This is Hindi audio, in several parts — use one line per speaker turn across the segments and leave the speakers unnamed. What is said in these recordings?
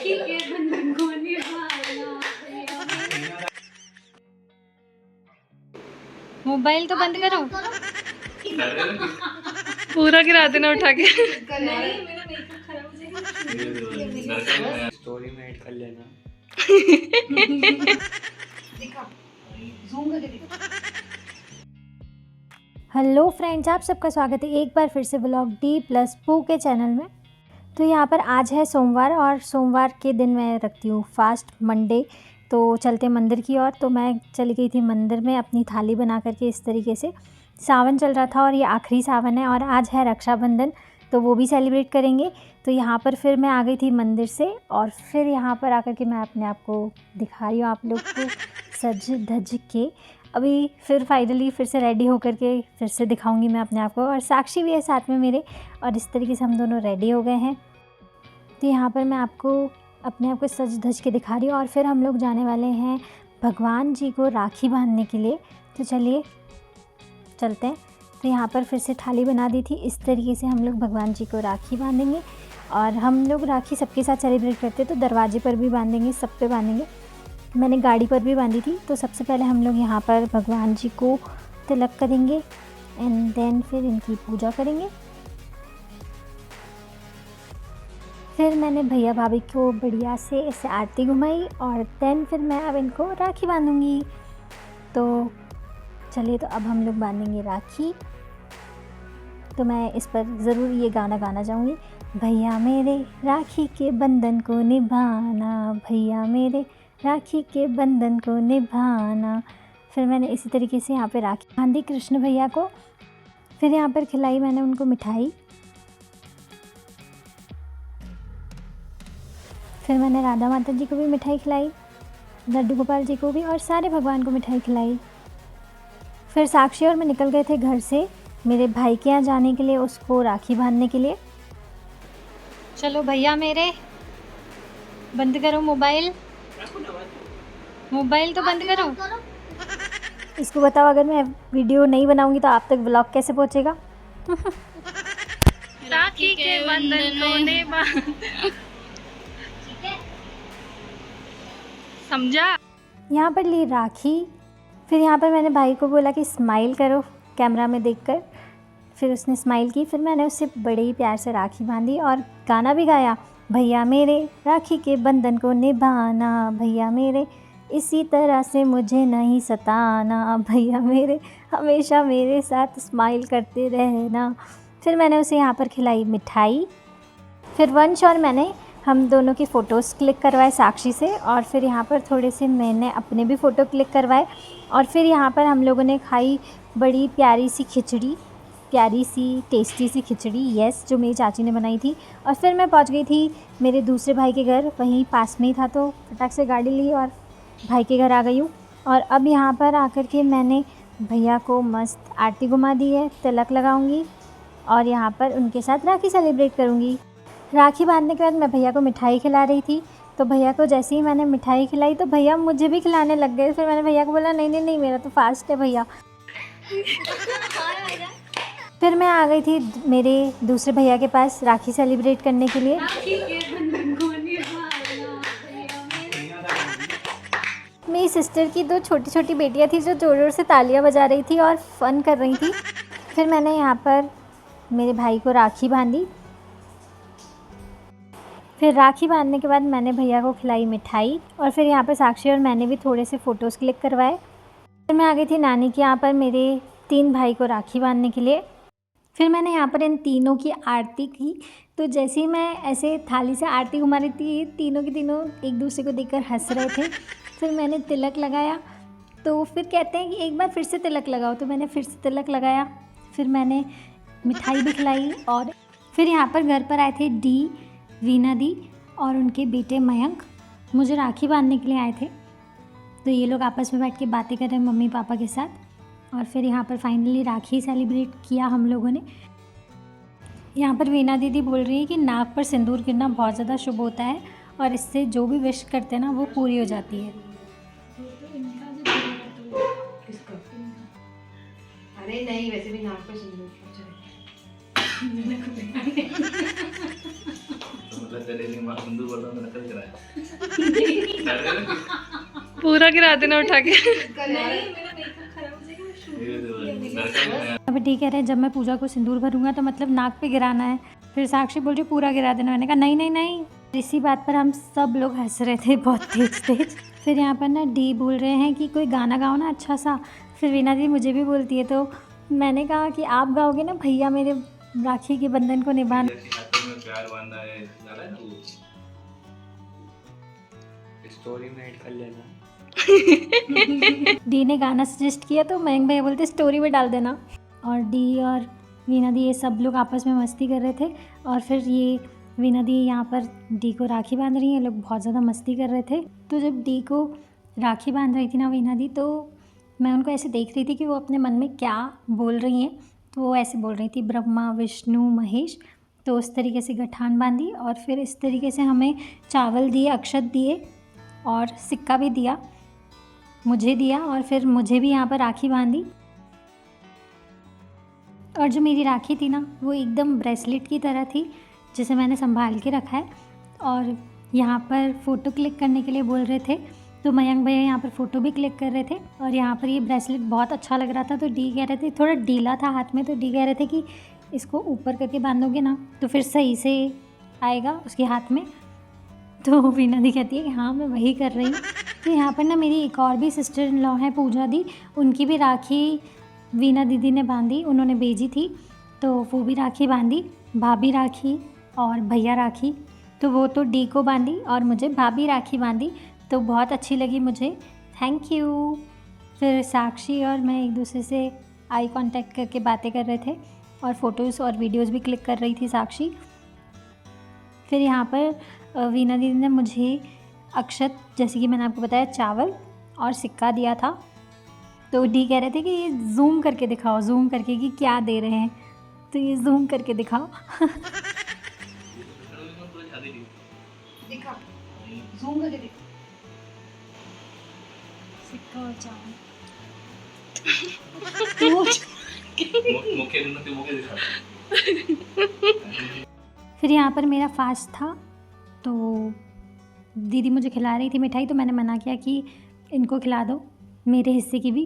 राखी के बंधन को निभाना। मोबाइल तो बंद करो। पूरा गिरा देना उठा के।
स्टोरी में ऐड कर लेना।
हेलो फ्रेंड्स, आप सबका स्वागत है एक बार फिर से व्लॉग D+पू के चैनल में। तो यहाँ पर आज है सोमवार और सोमवार के दिन मैं रखती हूँ फास्ट मंडे। तो चलते मंदिर की ओर। तो मैं चली गई थी मंदिर में अपनी थाली बना करके। इस तरीके से सावन चल रहा था और ये आखिरी सावन है और आज है रक्षाबंधन, तो वो भी सेलिब्रेट करेंगे। तो यहाँ पर फिर मैं आ गई थी मंदिर से और फिर यहाँ पर आकर के मैं अपने आप को दिखा रही हूँ आप लोग को सज धज के। अभी फिर फाइनली फिर से रेडी होकर के फिर से दिखाऊंगी मैं अपने आप को, और साक्षी भी है साथ में मेरे। और इस तरीके से हम दोनों रेडी हो गए हैं। तो यहाँ पर मैं आपको अपने आप को सज धज के दिखा रही हूँ और फिर हम लोग जाने वाले हैं भगवान जी को राखी बांधने के लिए। तो चलिए चलते हैं। तो यहाँ पर फिर से थाली बना दी थी। इस तरीके से हम लोग भगवान जी को राखी बांधेंगे और हम लोग राखी सबके साथ सेलिब्रेट करते हैं। तो दरवाजे पर भी बांधेंगे, सब पे बांधेंगे। मैंने गाड़ी पर भी बांधी थी। तो सबसे पहले हम लोग यहाँ पर भगवान जी को तिलक करेंगे एंड देन फिर इनकी पूजा करेंगे। फिर मैंने भैया भाभी को बढ़िया से ऐसे आरती घुमाई और देन फिर मैं अब इनको राखी बांधूंगी। तो चलिए, तो अब हम लोग बांधेंगे राखी। तो मैं इस पर ज़रूर ये गाना गाना चाहूँगी। भैया मेरे राखी के बंधन को निभाना, भैया मेरे राखी के बंधन को निभाना। फिर मैंने इसी तरीके से यहाँ पे राखी बांधी कृष्ण भैया को। फिर यहाँ पर खिलाई मैंने उनको मिठाई। फिर मैंने राधा माता जी को भी मिठाई खिलाई, लड्डू गोपाल जी को भी, और सारे भगवान को मिठाई खिलाई। फिर साक्षी और मैं निकल गए थे घर से मेरे भाई के यहाँ जाने के लिए, उसको राखी बांधने के लिए।
चलो भैया मेरे, बंद करो मोबाइल। मोबाइल तो बंद करो।
इसको बताओ, अगर मैं वीडियो नहीं बनाऊंगी तो आप तक व्लॉग कैसे पहुंचेगा?
राखी के बंधन को निभा, समझा?
यहाँ पर ली राखी। फिर यहाँ पर मैंने भाई को बोला कि स्माइल करो कैमरा में देखकर। फिर उसने स्माइल की। फिर मैंने उससे बड़े ही प्यार से राखी बांधी और गाना भी गाया, भैया मेरे राखी के बंधन को निभाना, भैया मेरे इसी तरह से मुझे नहीं सताना, भैया मेरे हमेशा मेरे साथ स्माइल करते रहना। फिर मैंने उसे यहाँ पर खिलाई मिठाई। फिर वंश और मैंने हम दोनों की फ़ोटोज़ क्लिक करवाए साक्षी से, और फिर यहाँ पर थोड़े से मैंने अपने भी फ़ोटो क्लिक करवाए। और फिर यहाँ पर हम लोगों ने खाई बड़ी प्यारी सी खिचड़ी, प्यारी सी टेस्टी सी खिचड़ी, यस, जो मेरी चाची ने बनाई थी। और फिर मैं पहुँच गई थी मेरे दूसरे भाई के घर, वहीं पास में ही था। तो फटाक से गाड़ी ली और भाई के घर आ गई हूँ। और अब यहाँ पर आकर के मैंने भैया को मस्त आरती घुमा दी है, तिलक लगाऊंगी और यहाँ पर उनके साथ राखी सेलिब्रेट करूँगी। राखी बांधने के बाद मैं भैया को मिठाई खिला रही थी। तो भैया को जैसे ही मैंने मिठाई खिलाई तो भैया मुझे भी खिलाने लग गए। फिर मैंने भैया को बोला नहीं नहीं नहीं, मेरा तो फास्ट है भैया। फिर मैं आ गई थी मेरे दूसरे भैया के पास राखी सेलिब्रेट करने के लिए। मेरी सिस्टर की दो छोटी छोटी बेटियां थी जो ज़ोर ज़ोर से तालियां बजा रही थी और फ़न कर रही थी। फिर मैंने यहाँ पर मेरे भाई को राखी बांधी। फिर राखी बांधने के बाद मैंने भैया को खिलाई मिठाई और फिर यहाँ पर साक्षी और मैंने भी थोड़े से फ़ोटोज़ क्लिक करवाए। फिर मैं आ गई थी नानी के यहाँ पर मेरे 3 भाई को राखी बांधने के लिए। फिर मैंने यहाँ पर इन तीनों की आरती की। तो जैसे ही मैं ऐसे थाली से आरती घुमा रही थी, तीनों के तीनों एक दूसरे को देखकर हंस रहे थे। फिर मैंने तिलक लगाया। तो फिर कहते हैं कि एक बार फिर से तिलक लगाओ, तो मैंने फिर से तिलक लगाया। फिर मैंने मिठाई भी खिलाई और फिर यहाँ पर घर पर आए थे वीना दी और उनके बेटे मयंक, मुझे राखी बांधने के लिए आए थे। तो ये लोग आपस में बैठ के बातें कर रहे हैं मम्मी पापा के साथ। और फिर यहाँ पर फाइनली राखी सेलिब्रेट किया हम लोगों ने। यहाँ पर वीना दीदी बोल रही है कि नाक पर सिंदूर गिरना बहुत ज़्यादा शुभ होता है और इससे जो भी विश करते हैं ना वो पूरी हो जाती है।
अरे नहीं, वैसे भी नाक पर सिंदूर
पूरा गिरा देना उठा के।
अब डी कह रहे हैं जब मैं पूजा को सिंदूर भरूंगा तो मतलब नाक पे गिराना है। फिर साक्षी बोल रही पूरा गिरा देना। मैंने कहा नहीं नहीं नहीं। इसी बात पर हम सब लोग हंस रहे थे बहुत तेज तेज। फिर यहाँ पर ना डी बोल रहे हैं कि कोई गाना गाओ ना अच्छा सा। फिर वीना दी मुझे भी बोलती है, तो मैंने कहा कि आप गाओगे ना भैया मेरे राखी के बंधन को निभाना।
स्टोरी में ऐड कर लेना।
डी ने गाना सजेस्ट किया तो मयंक भैया बोलते स्टोरी में डाल देना। और डी और वीना दी ये सब लोग आपस में मस्ती कर रहे थे। और फिर ये वीना दी यहाँ पर डी को राखी बांध रही हैं। लोग बहुत ज़्यादा मस्ती कर रहे थे। तो जब डी को राखी बांध रही थी ना वीना दी, तो मैं उनको ऐसे देख रही थी कि वो अपने मन में क्या बोल रही हैं। तो वो ऐसे बोल रही थी ब्रह्मा विष्णु महेश। तो उस तरीके से गठान बांधी और फिर इस तरीके से हमें चावल दिए, अक्षत दिए और सिक्का भी दिया, मुझे दिया। और फिर मुझे भी यहाँ पर राखी बांधी। और जो मेरी राखी थी ना वो एकदम ब्रेसलेट की तरह थी, जिसे मैंने संभाल के रखा है। और यहाँ पर फ़ोटो क्लिक करने के लिए बोल रहे थे, तो मयंक भैया यहाँ पर फ़ोटो भी क्लिक कर रहे थे। और यहाँ पर ये ब्रेसलेट बहुत अच्छा लग रहा था। तो डी कह रहे थे, थोड़ा ढीला था हाथ में, तो डी कह रहे थे कि इसको ऊपर करके बांधोगे ना तो फिर सही से आएगा उसके हाथ में। तो वीना दी कहती है कि हाँ मैं वही कर रही हूँ। तो यहाँ पर ना मेरी एक और भी सिस्टर इन लॉ है पूजा दी, उनकी भी राखी वीना दीदी ने बांधी, उन्होंने भेजी थी। तो वो भी राखी बांधी, भाभी राखी और भैया राखी। तो वो तो डी को बांधी और मुझे भाभी राखी बांधी। तो बहुत अच्छी लगी मुझे, थैंक यू। फिर साक्षी और मैं एक दूसरे से आई कांटेक्ट करके बातें कर रहे थे और फ़ोटोज़ और वीडियोज़ भी क्लिक कर रही थी साक्षी। फिर यहाँ पर वीना दीदी ने मुझे अक्षत, जैसे कि मैंने आपको बताया, चावल और सिक्का दिया था। तो डी कह रहे थे कि ये जूम करके दिखाओ, जूम करके कि क्या दे रहे हैं। तो ये जूम करके दिखाओ।
दिखा, जूम करके दिखा।
सिक्का और चावल। फिर यहाँ पर मेरा फास्ट था, तो दीदी मुझे खिला रही थी मिठाई। तो मैंने मना किया कि इनको खिला दो, मेरे हिस्से की भी।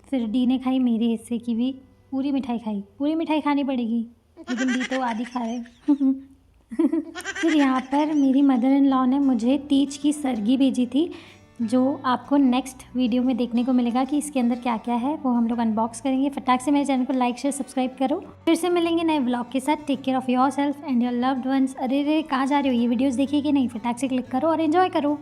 फिर डी ने खाई मेरे हिस्से की भी, पूरी मिठाई खाई। पूरी मिठाई खानी पड़ेगी, लेकिन डी तो आधी खा रहे। फिर यहाँ पर मेरी मदर इन लॉ ने मुझे तीज की सरगी भेजी थी, जो आपको नेक्स्ट वीडियो में देखने को मिलेगा कि इसके अंदर क्या क्या है, वो हम लोग अनबॉक्स करेंगे। फटाक से मेरे चैनल को लाइक शेयर सब्सक्राइब करो। फिर से मिलेंगे नए व्लॉग के साथ। Take care of yourself and your loved ones. अरे रे कहाँ जा रहे हो, ये वीडियोस देखिए कि नहीं, फटाक से क्लिक करो और एंजॉय करो।